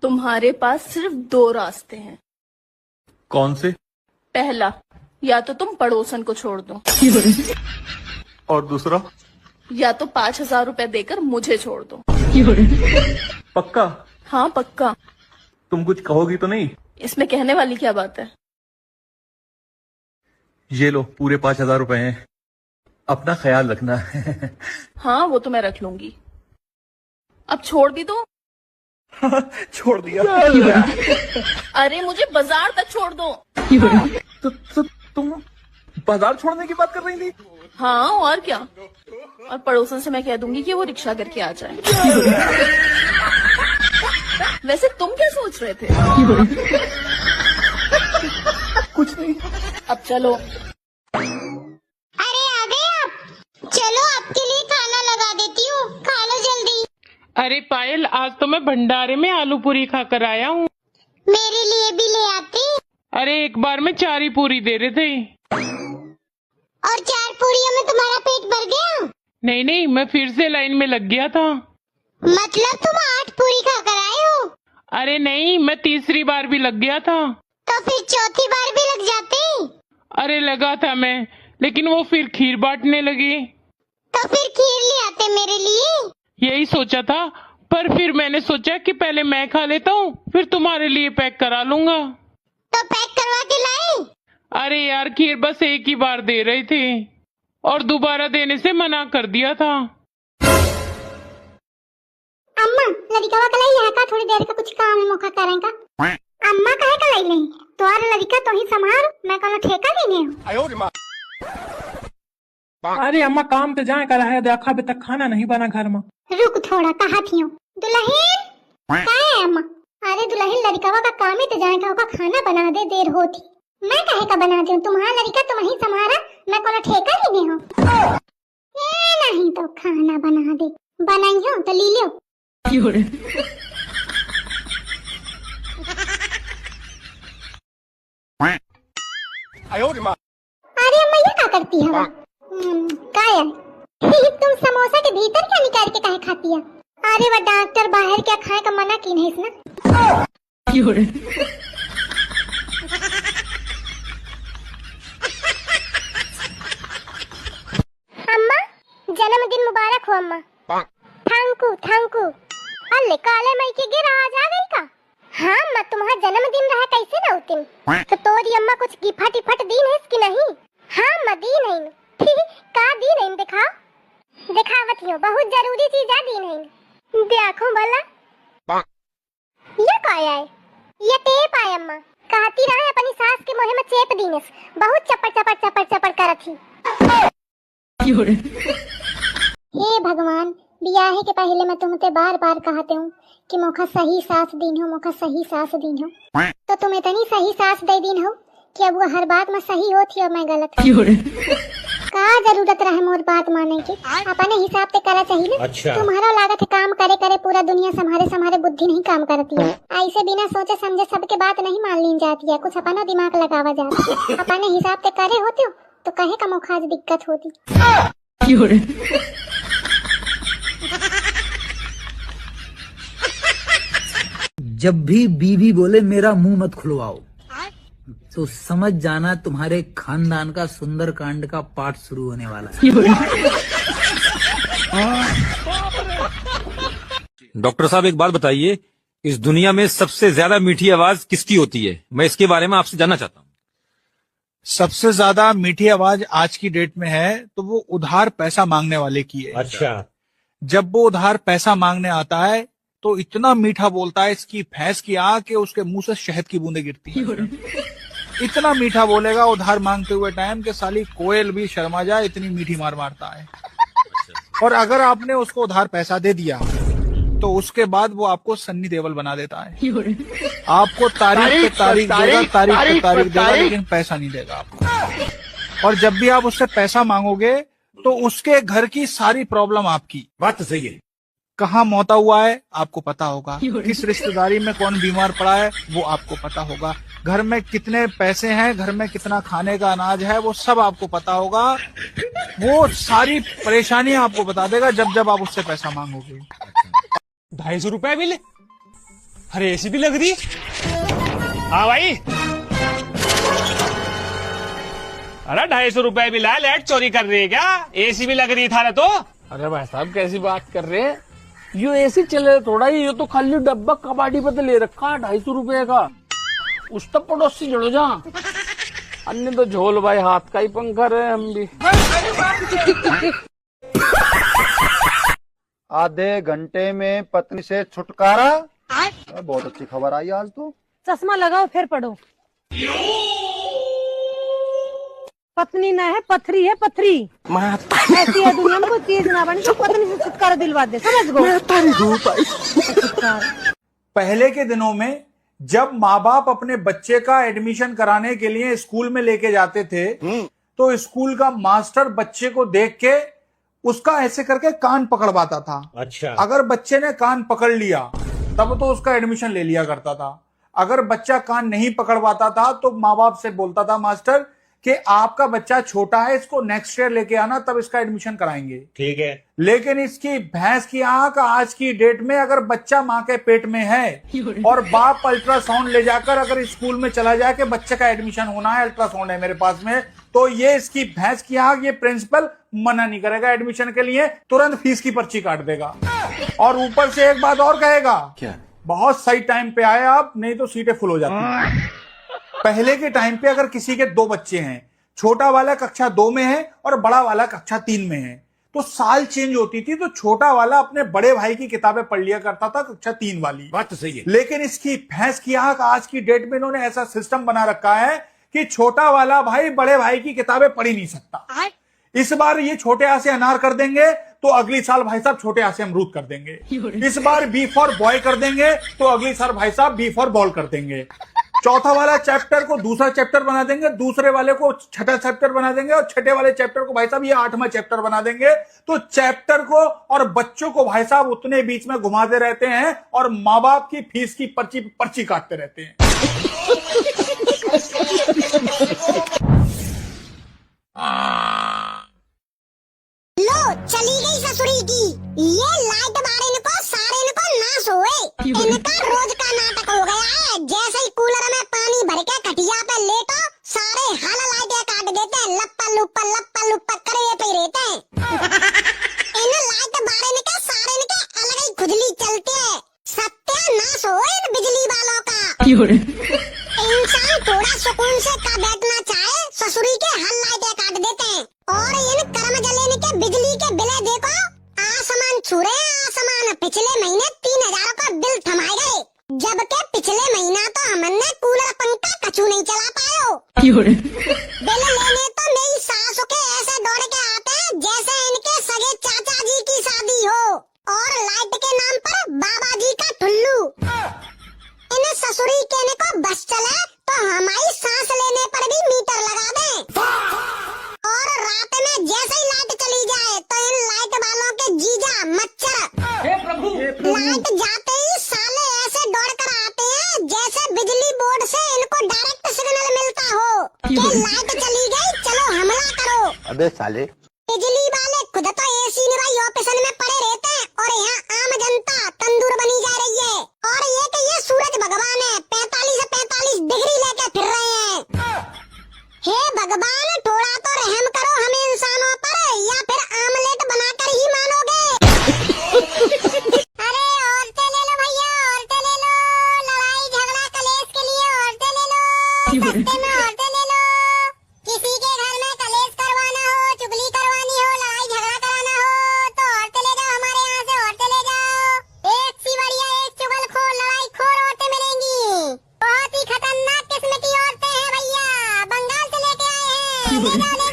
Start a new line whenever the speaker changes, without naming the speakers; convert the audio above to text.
तुम्हारे पास सिर्फ 2 रास्ते हैं।
कौन से?
पहला, या तो तुम पड़ोसन को छोड़ दो,
और दूसरा?
या तो 5,000 रुपए देकर मुझे छोड़ दो।
पक्का?
हाँ पक्का।
तुम कुछ कहोगी तो नहीं?
इसमें कहने वाली क्या बात है?
ये लो, पूरे 5,000 रुपए हैं, अपना ख्याल रखना।
हाँ वो तो मैं रख लूंगी। अब छोड़ भी दो।
छोड़ दिया।
अरे मुझे बाजार तक छोड़ दो।
तो तुम बाजार छोड़ने की बात कर रही थी?
हाँ और क्या। और पड़ोसन से मैं कह दूंगी कि वो रिक्शा करके आ जाए। वैसे तुम क्या सोच रहे थे?
कुछ नहीं।
अब चलो।
अरे आ गए आप? चलो आपके लिए खाना लगा देती हूँ, खा लो जल्दी।
अरे पायल, आज तो मैं भंडारे में आलू पूरी खाकर आया हूँ।
मेरे लिए भी ले आते।
अरे एक बार में 4 ही पूरी दे रहे थे।
और 4 पूरियों में तुम्हारा पेट भर गया?
नहीं नहीं, मैं फिर से लाइन में लग गया था।
मतलब तुम 8 पूरी खाकर आए हो?
अरे नहीं, मैं तीसरी बार भी लग गया था।
तो फिर चौथी बार भी लग जाते।
अरे लगा था मैं, लेकिन वो फिर खीर बांटने लगे।
तो फिर खीर ले आते मेरे लिए।
यही सोचा था, पर फिर मैंने सोचा कि पहले मैं खा लेता हूँ, फिर तुम्हारे लिए पैक करा लूंगा।
तो पैक करवा के लाए?
अरे यार, खीर बस एक ही बार दे रहे थे और दोबारा देने से मना कर दिया था।
अम्मा लड़का कलाई यहाँ का थोड़ी देर का कुछ काम है मौका करें का। अम्मा कहे कलाई नहीं तो आर लड़का तो ही संभाल, मैं कहना ठेका लेने हूँ।
अरे अम्मा काम पे जाए करा है, देखा अभी तक खाना नहीं बना घर में।
रुक थोड़ा, कहा थी दुल्हन क्या है अम्मा? अरे दुल्हन लड़का का काम ही तो जाए का खाना बना दे, देर होती। मैं कहे का बना दूं, तुम्हारा लड़का तुम ही संभाला, मैं कोनो ठेका लेने हूँ? नहीं तो खाना बना दे, बनाई हो तो ली लो। अरे अम्मा ये क्या करती है? क्या है? तुम समोसा के भीतर क्या निकाल के काहे खाती है? अरे वो डॉक्टर बाहर क्या खाए का मना की नहीं इसने। अम्मा जन्मदिन मुबारक हो अम्मा। Thank you thank you. अल्ले काले मई के गिर आज आ गई का? हाँ अम्मा तुम्हारा जन्मदिन रहा कैसे ना उतिन? तो तोरी अम्मा कुछ गिफ्ट टिफट दी है इसकी नहीं? हाँ अम्मा दी नहीं। का दी नहीं दिखाओ, दिखावत हो बहुत जरूरी चीज है दी नहीं। देखो भला ये क्या है? ये टेप है अम्मा, कहती रहे अपनी सास के मुंह में चेप दीने बहुत चपड़ चपड़ चपड़ चपड़ करत थी। हे भगवान, बियाहे के पहले मैं तुमसे बार बार कहते हूँ कि मौका सही सास दिन हो, मौका सही सास दिन हो, तो तुम इतनी सही सास दे दिन हो कि अब वो हर बात में सही होती और मैं गलत। का जरूरत रहे मोर बात माने की? अपने हिसाब से करा चाहिए ना। अच्छा। तुम्हारा लागत है काम करे करे पूरा दुनिया संभारे बुद्धि नहीं काम करती है। ऐसे बिना सोचे समझे सबके बात नहीं मान ली जाती है, कुछ अपना दिमाग लगावा जाता है। अपने हिसाब से करे होते हो तो कहे का मौका आज दिक्कत होती।
जब भी बीवी बोले मेरा मुंह मत खुलवाओ, तो समझ जाना तुम्हारे खानदान का सुंदर कांड का पाठ शुरू होने वाला है।
डॉक्टर साहब एक बात बताइए, इस दुनिया में सबसे ज्यादा मीठी आवाज किसकी होती है? मैं इसके बारे में आपसे जानना चाहता हूँ।
सबसे ज्यादा मीठी आवाज आज की डेट में है तो वो उधार पैसा मांगने वाले की है। अच्छा। जब वो उधार पैसा मांगने आता है तो इतना मीठा बोलता है, इसकी भैंस की आंख के उसके मुंह से शहद की बूंदें गिरती हैं। इतना मीठा बोलेगा उधार मांगते हुए टाइम के साली कोयल भी शर्मा जाए, इतनी मीठी मार मारता है। और अगर आपने उसको उधार पैसा दे दिया तो उसके बाद वो आपको सन्नी देओल बना देता है। आपको तारीख पे तारीख देगा, तारीख पे तारीख देगा, लेकिन पैसा नहीं देगा आपको। और जब भी आप उससे पैसा मांगोगे तो उसके घर की सारी प्रॉब्लम आपकी। बात तो सही है। कहाँ मौता हुआ है आपको पता होगा, किस रिश्तेदारी में कौन बीमार पड़ा है वो आपको पता होगा, घर में कितने पैसे हैं, घर में कितना खाने का अनाज है वो सब आपको पता होगा। वो सारी परेशानी आपको बता देगा जब जब आप उससे पैसा मांगोगे।
250 रुपए भी ले।
अरे एसी भी लग रही। हाँ भाई, अरे 250 रुपए भी ला, लाइट चोरी कर रही है क्या? एसी भी लग रही था ना तो।
अरे भाई साहब कैसी बात कर रहे हैं, यो एसी चले थोड़ा ही, ये तो खाली डब्बा कबाड़ी पे तो ले रखा है 250 रुपए का। उस तक पड़ोसी जड़ो जा, अन्य तो झोल भाई हाथ का ही पंखा रहे हम भी।
आधे घंटे में पत्नी से छुटकारा। बहुत अच्छी खबर आई आज तो।
चश्मा लगाओ फिर पढ़ो। पत्नी न है पथरी है, पथरी ऐसी है दुनिया में, कोई चीज ना बनी तो पत्नी से छुटकारा दिलवा दे, समझ गो।
पहले के दिनों में जब माँ बाप अपने बच्चे का एडमिशन कराने के लिए स्कूल में लेके जाते थे तो स्कूल का मास्टर बच्चे को देख के उसका ऐसे करके कान पकड़वाता था। अच्छा, अगर बच्चे ने कान पकड़ लिया तब तो उसका एडमिशन ले लिया करता था। अगर बच्चा कान नहीं पकड़वाता था तो माँ बाप से बोलता था मास्टर कि आपका बच्चा छोटा है, इसको नेक्स्ट ईयर लेके आना, तब इसका एडमिशन कराएंगे। ठीक है। लेकिन इसकी भैंस की आंख, आज की डेट में अगर बच्चा माँ के पेट में है और बाप अल्ट्रासाउंड ले जाकर अगर स्कूल में चला जाए कि बच्चे का एडमिशन होना है, अल्ट्रासाउंड है मेरे पास में, तो ये इसकी भैंस की आंख, ये प्रिंसिपल मना नहीं करेगा एडमिशन के लिए, तुरंत फीस की पर्ची काट देगा। और ऊपर से एक बात और कहेगा, क्या बहुत सही टाइम पे आए आप, नहीं तो सीटें फुल हो जाती हैं। पहले के टाइम पे अगर किसी के 2 बच्चे हैं, छोटा वाला कक्षा 2 में है और बड़ा वाला कक्षा 3 में है, तो साल चेंज होती थी तो छोटा वाला अपने बड़े भाई की किताबें पढ़ लिया करता था कक्षा 3 वाली। बात तो सही है। लेकिन इसकी भैंस की आंख, आज की डेट में इन्होंने ऐसा सिस्टम बना रखा है कि छोटा वाला भाई बड़े भाई की किताबें पढ़ ही नहीं सकता। इस बार ये छोटे आ से अनार कर देंगे तो अगली साल भाई साहब छोटे आ से अमरूद कर देंगे। इस बार बी फॉर बॉय कर देंगे तो अगली साल भाई साहब बी फॉर बॉल कर देंगे। चौथा वाला चैप्टर को दूसरा चैप्टर बना देंगे, दूसरे वाले को छठा चैप्टर बना देंगे और छठे वाले चैप्टर को भाई साहब ये 8वां चैप्टर बना देंगे। तो चैप्टर को और बच्चों को भाई साहब उतने बीच में घुमाते रहते हैं और माँ बाप की फीस की पर्ची काटते रहते हैं।
लो चली गई ससुरी की, ये लाइट बार इनको सारे इनको नाश होए। इनका रोज का नाटक हो गया है, जैसे ही कूलर में पानी भर के खटिया पे लेटो सारे हल लाइटें काट देते हैं, लप्पा लुप्पा करे पे रहते हैं। इन लाइट बार इनके सारे इनके अलग ही खुजली चलते हैं। सत्यानाश हो इन बिजली वालों का। इंसान थोड़ा सुकून से का बैठना चाहे, ससुरी के हल लाइटें काट देते हैं। और इन कर्म जलेने के बिजली के बिल देखो, आसमान छू रहे हैं आसमान। पिछले महीने 3000 का बिल थमाए गए, जबकि पिछले महीना तो हमने कूलर पंखा कछु नहीं चला पायो। बिल लेने तो मेरी सासू के ऐसे दौड़ के आते हैं जैसे इनके सगे चाचा जी की शादी हो, और लाइट के नाम पर बाबा जी का ठुल्लू। इन ससुरी कहने को बस चले तो हमारी सांस लेने पर भी मीटर लगा दें। और रात में जैसे ही लाइट चली जाए तो इन लाइट वालों के जीजा मच्छर लाइट जाते ही साले ऐसे दौड़ कर आते हैं जैसे बिजली बोर्ड से इनको डायरेक्ट सिग्नल मिलता हो कि लाइट चली गई, चलो हमला करो।
अबे साले,
बिजली वाले खुद तो एसी निवाई ऑपरेशन में पड़े रहते हैं और यहाँ आम जनता तंदूर बनी जा रही है। और ये कि ये सूरज भगवान है, 45 से 45 डिग्री लेके फिर रहे हैं। हे भगवान, थोड़ा तो रहम करो हम इंसानों पर, या फिर आमलेट बनाकर ही मानोगे। अरे औरतें ले लो भैया, औरतें ले लो, लड़ाई झगड़ा कलेश के लिए औरतें ले लो, सस्ते में औरतें ले लो। किसी के घर में कलेश करवाना हो, चुगली करवानी हो, लड़ाई झगड़ा कराना हो तो औरतें ले जाओ, हमारे यहाँ से औरतें ले जाओ। एक सी बढ़िया एक चुगलखोर लड़ाईखोर औरतें मिलेंगी। बहुत ही खतरनाक किस्म की औरतें हैं भैया, बंगाल से लेके आए हैं। ले जाओ